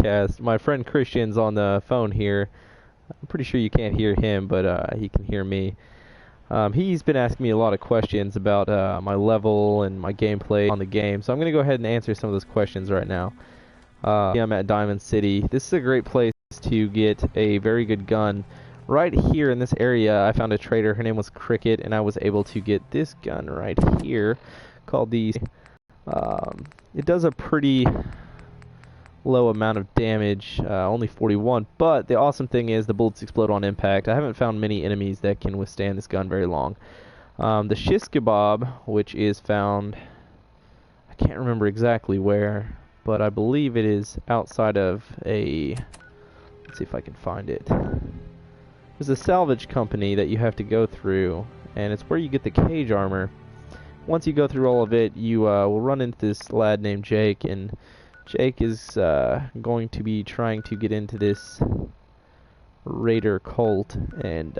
broadcast. My friend Christian's on the phone here. I'm pretty sure you can't hear him, but he can hear me. He's been asking me a lot of questions about my level and my gameplay on the game, so I'm going to go ahead and answer some of those questions right now. I'm at Diamond City. This is a great place to get a very good gun. Right here in this area, I found a trader. Her name was Cricket, and I was able to get this gun right here called the... it does a pretty low amount of damage, only 41, but the awesome thing is the bullets explode on impact. I haven't found many enemies that can withstand this gun very long. The shish kebab, which is found, I can't remember exactly where, but I believe it is outside of a, let's see if I can find it. There's a salvage company that you have to go through, and it's where you get the cage armor. Once you go through all of it, you will run into this lad named Jake, and Jake is going to be trying to get into this raider cult, and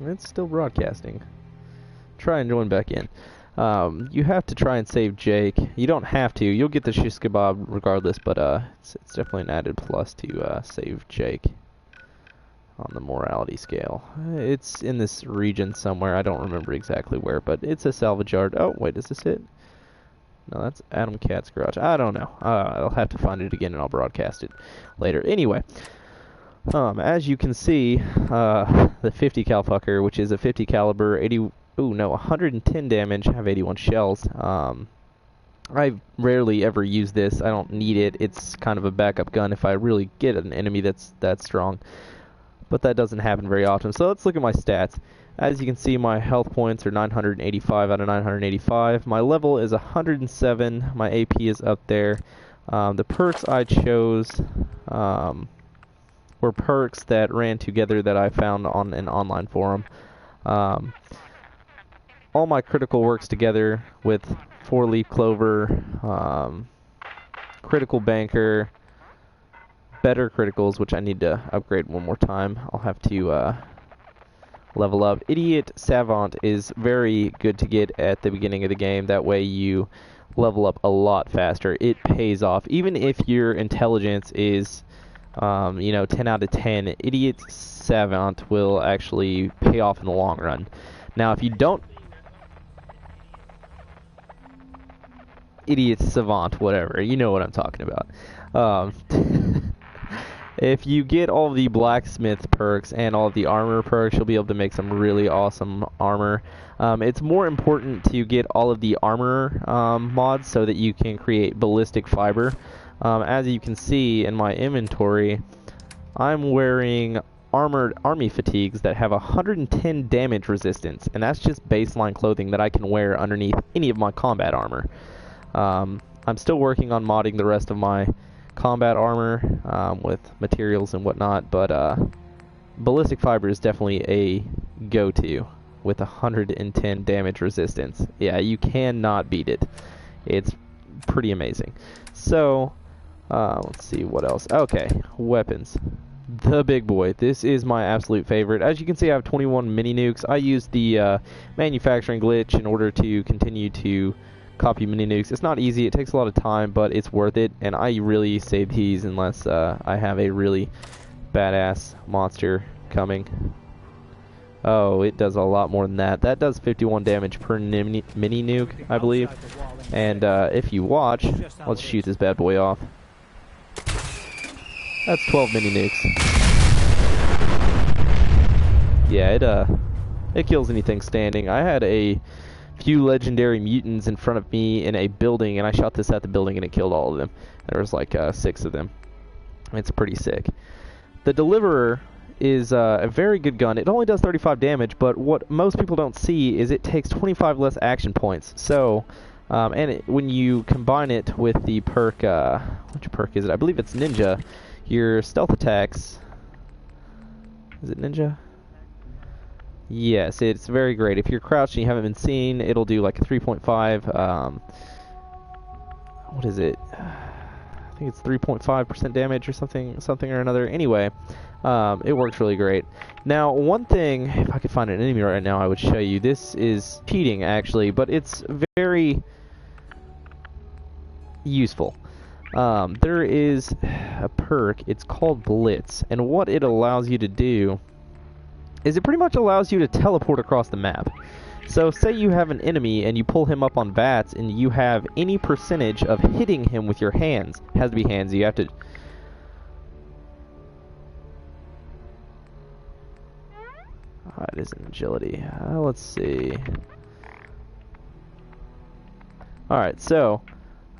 it's still broadcasting. Try and join back in. You have to try and save Jake. You don't have to. You'll get the shish kebab regardless, but it's definitely an added plus to save Jake on the morality scale. It's in this region somewhere. I don't remember exactly where, but it's a salvage yard. Oh, wait, is this it? No, that's Adam Cat's garage. I don't know. I'll have to find it again and I'll broadcast it later. Anyway, as you can see, the 50 cal fucker, which is a 50 caliber, 110 damage, have 81 shells. I rarely ever use this. I don't need it. It's kind of a backup gun if I really get an enemy that's that strong. But that doesn't happen very often. So let's look at my stats. As you can see, my health points are 985 out of 985. My level is 107. My AP is up there. The perks I chose were perks that ran together that I found on an online forum. All my critical works together with 4-leaf clover, critical banker, better criticals, which I need to upgrade one more time. I'll have to level up. Idiot Savant is very good to get at the beginning of the game. That way you level up a lot faster. It pays off. Even if your intelligence is, 10 out of 10, Idiot Savant will actually pay off in the long run. Now, if you don't... Idiot Savant, whatever. You know what I'm talking about. If you get all the blacksmith perks and all the armor perks, you'll be able to make some really awesome armor. It's more important to get all of the armor mods so that you can create ballistic fiber. As you can see in my inventory, I'm wearing armored army fatigues that have 110 damage resistance, and that's just baseline clothing that I can wear underneath any of my combat armor. I'm still working on modding the rest of my combat armor with materials and whatnot, but ballistic fiber is definitely a go-to with 110 damage resistance. Yeah, you cannot beat it. It's pretty amazing. So let's see what else. Okay, weapons. The big boy. This is my absolute favorite. As you can see, I have 21 mini nukes. I use the manufacturing glitch in order to continue to copy mini nukes. It's not easy, it takes a lot of time, but it's worth it, and I really save these unless I have a really badass monster coming. Oh, it does a lot more than that. That does 51 damage per mini nuke, I believe. And if you watch, let's shoot this bad boy off. That's 12 mini nukes. Yeah, it kills anything standing. I had a few legendary mutants in front of me in a building, and I shot this at the building and it killed all of them. There was like 6 of them. It's pretty sick. The Deliverer is a very good gun. It only does 35 damage, but what most people don't see is it takes 25 less action points. So, when you combine it with the perk, which perk is it? I believe it's Ninja. Your stealth attacks, is it Ninja? Yes, it's very great. If you're crouched and you haven't been seen, it'll do like a 3.5, what is it? I think it's 3.5% damage or something or another. Anyway, it works really great. Now, one thing, if I could find an enemy right now, I would show you. This is cheating, actually, but it's very useful. There is a perk, it's called Blitz, and what it allows you to do is it pretty much allows you to teleport across the map. So say you have an enemy and you pull him up on VATS and you have any percentage of hitting him with your hands. It has to be hands, you have to... it is an agility. Let's see. Alright, so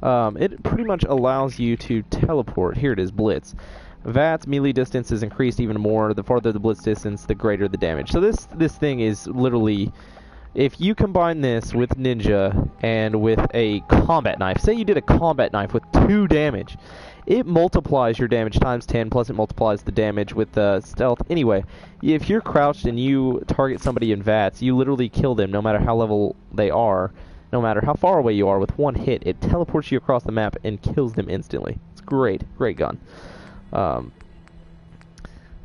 it pretty much allows you to teleport. Here it is, Blitz. VATS melee distance is increased even more. The farther the blitz distance, the greater the damage. So this thing is literally, if you combine this with Ninja and with a combat knife, say you did a combat knife with 2 damage, it multiplies your damage times 10, plus it multiplies the damage with stealth. Anyway, if you're crouched and you target somebody in VATS, you literally kill them no matter how level they are, no matter how far away you are. With one hit, it teleports you across the map and kills them instantly. It's great, great gun.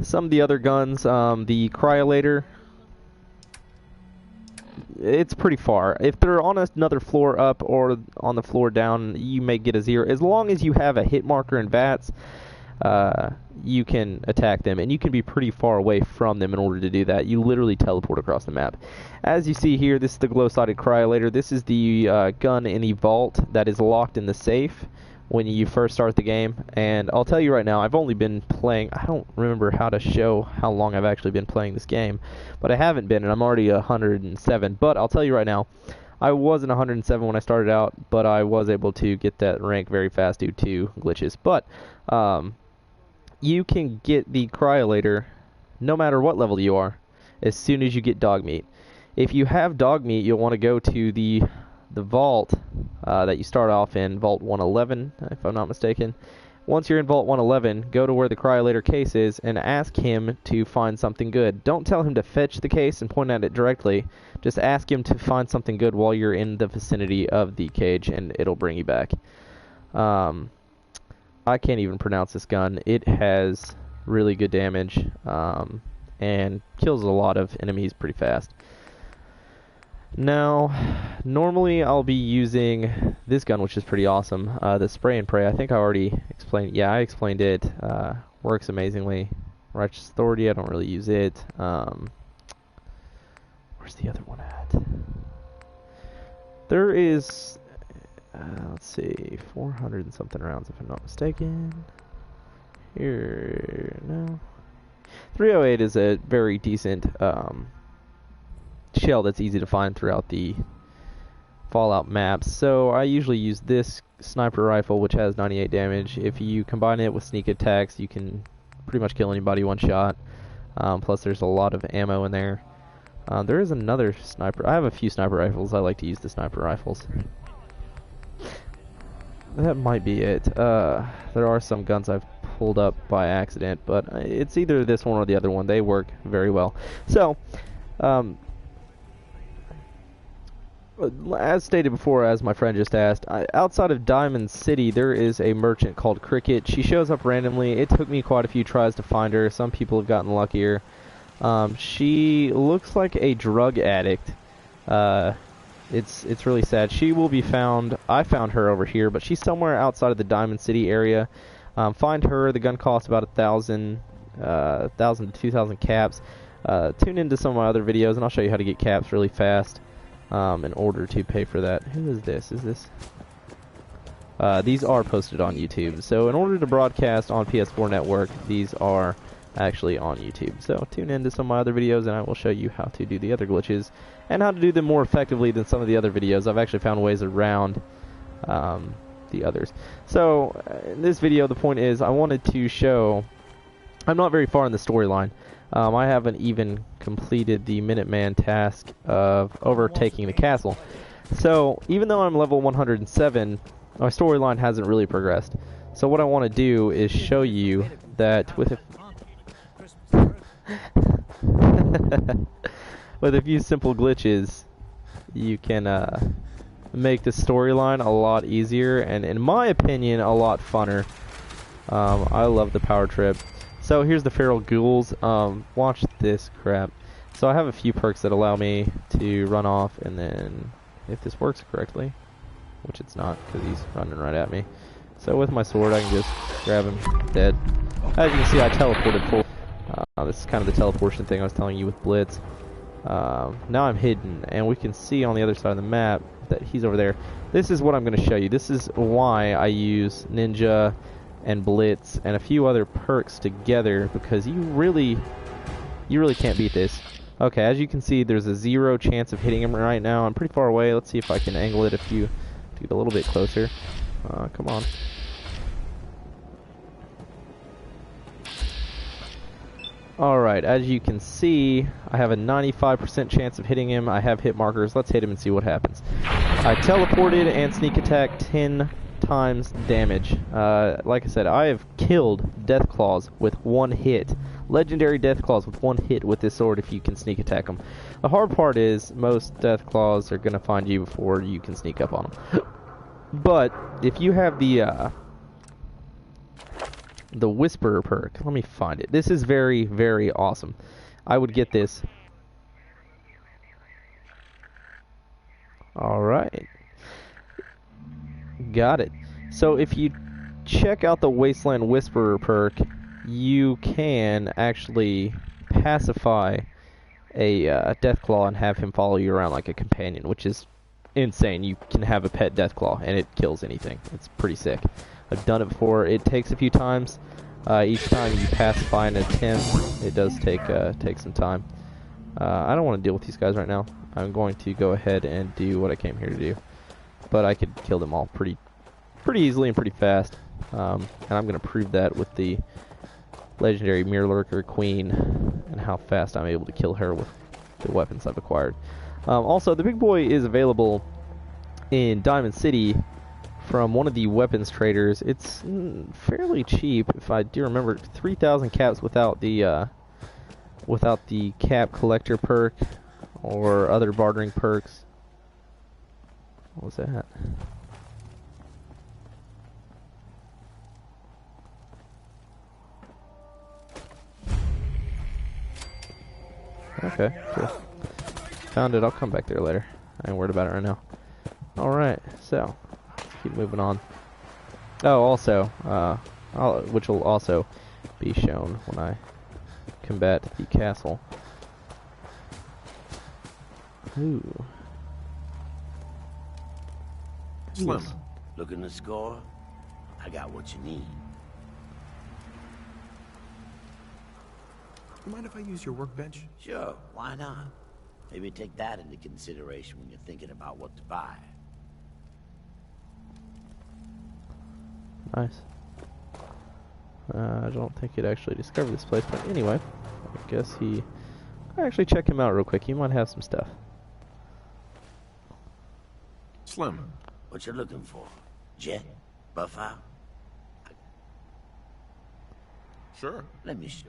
Some of the other guns, the Cryolator, it's pretty far. If they're on another floor up or on the floor down, you may get a 0. As long as you have a hit marker in VATS, you can attack them, and you can be pretty far away from them in order to do that. You literally teleport across the map. As you see here, this is the glow-sighted Cryolator. This is the gun in the vault that is locked in the safe when you first start the game, and I'll tell you right now, I've only been playing, I don't remember how to show how long I've actually been playing this game, but I haven't been, and I'm already 107, but I'll tell you right now, I wasn't 107 when I started out, but I was able to get that rank very fast due to glitches. But you can get the Cryolator no matter what level you are as soon as you get dog meat. If you have dog meat, you'll want to go to the vault that you start off in, Vault 111, if I'm not mistaken. Once you're in Vault 111, go to where the Cryolator case is and ask him to find something good. Don't tell him to fetch the case and point at it directly. Just ask him to find something good while you're in the vicinity of the cage, and it'll bring you back. I can't even pronounce this gun. It has really good damage and kills a lot of enemies pretty fast. Now, normally I'll be using this gun, which is pretty awesome, the Spray and Pray. I think I already explained, yeah, I explained it. Works amazingly. Righteous Authority, I don't really use it. Where's the other one at? There is, let's see, 400 and something rounds if I'm not mistaken. Here, no. 308 is a very decent shell that's easy to find throughout the Fallout maps. So I usually use this sniper rifle, which has 98 damage. If you combine it with sneak attacks, you can pretty much kill anybody one shot. Plus there's a lot of ammo in there. There is another sniper. I have a few sniper rifles. I like to use the sniper rifles. That might be it. There are some guns I've pulled up by accident, but it's either this one or the other one. They work very well. So, as stated before, as my friend just asked, outside of Diamond City, there is a merchant called Cricket. She shows up randomly. It took me quite a few tries to find her. Some people have gotten luckier. She looks like a drug addict. It's really sad. She will be found. I found her over here, but she's somewhere outside of the Diamond City area. Find her. The gun costs about 1,000 to 2,000 caps. Tune into some of my other videos, and I'll show you how to get caps really fast. In order to pay for that. Who is this? Is this? These are posted on YouTube. So in order to broadcast on PS4 Network, these are actually on YouTube. So tune into some of my other videos, and I will show you how to do the other glitches and how to do them more effectively than some of the other videos. I've actually found ways around the others. So in this video, the point is I wanted to show I'm not very far in the storyline. I haven't even completed the Minuteman task of overtaking the castle. So, even though I'm level 107, my storyline hasn't really progressed. So what I want to do is show you that with a few simple glitches, you can make the storyline a lot easier, and in my opinion, a lot funner. I love the power trip. So here's the feral ghouls. Watch this crap. So I have a few perks that allow me to run off, and then if this works correctly, which it's not because he's running right at me. So with my sword, I can just grab him dead. As you can see, I teleported full. This is kind of the teleportation thing I was telling you with Blitz. Now I'm hidden, and we can see on the other side of the map that he's over there. This is what I'm going to show you. This is why I use Ninja and Blitz and a few other perks together, because you really can't beat this. Okay, as you can see, there's a 0 chance of hitting him right now. I'm pretty far away. Let's see if I can angle it to get a little bit closer. Come on. Alright, as you can see, I have a 95% chance of hitting him. I have hit markers. Let's hit him and see what happens. I teleported and sneak attack 10 times damage. Like I said, I have killed Deathclaws with 1 hit. Legendary Deathclaws with 1 hit with this sword if you can sneak attack them. The hard part is most Deathclaws are going to find you before you can sneak up on them. But if you have the Whisperer perk, let me find it. This is very, very awesome. I would get this. Alright. Got it. So if you check out the Wasteland Whisperer perk, you can actually pacify a Deathclaw and have him follow you around like a companion, which is insane. You can have a pet Deathclaw and it kills anything. It's pretty sick. I've done it before. It takes a few times. Each time you pacify an attempt, it does take some time. I don't want to deal with these guys right now. I'm going to go ahead and do what I came here to do. But I could kill them all pretty easily and pretty fast. And I'm going to prove that with the legendary Mirrorlurker Queen and how fast I'm able to kill her with the weapons I've acquired. Also, the big boy is available in Diamond City from one of the weapons traders. It's fairly cheap, if I do remember. 3,000 caps without the cap collector perk or other bartering perks. What was that? Okay, cool. Found it. I'll come back there later. I ain't worried about it right now. Alright, so keep moving on. Oh, also, which will also be shown when I combat the castle. Ooh. Slim, looking to score? I got what you need. Mind if I use your workbench? Sure, why not? Maybe take that into consideration when you're thinking about what to buy. Nice. I don't think he'd actually discovered this place, but anyway, I guess I'll actually check him out real quick. He might have some stuff. Slim. What you looking for? Jet? Buff out? Sure. Let me show.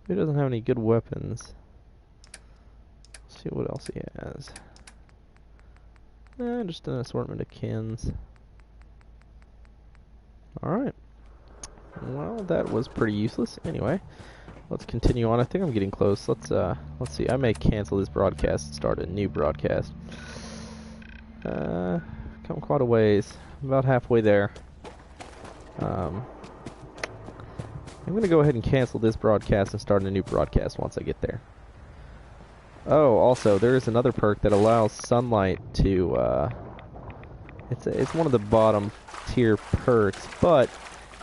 He doesn't have any good weapons. Let's see what else he has. Just an assortment of kins. Alright. Well, that was pretty useless. Anyway, let's continue on. I think I'm getting close. Let's see. I may cancel this broadcast and start a new broadcast. Come quite a ways. About halfway there. I'm going to go ahead and cancel this broadcast and start a new broadcast once I get there. Oh, also, there is another perk that allows sunlight to, it's one of the bottom tier perks, but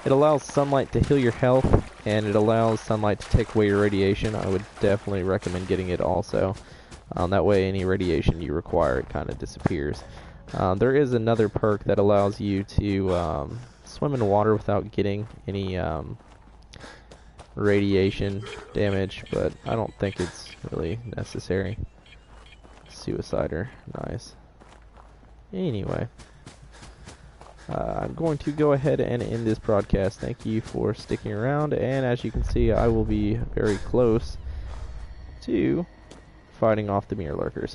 it allows sunlight to heal your health, and it allows sunlight to take away your radiation. I would definitely recommend getting it also. That way any radiation you require, it kind of disappears. There is another perk that allows you to swim in water without getting any radiation damage, but I don't think it's really necessary. Suicider, nice. Anyway, I'm going to go ahead and end this broadcast. Thank you for sticking around, and as you can see, I will be very close to fighting off the Mirrorlurkers.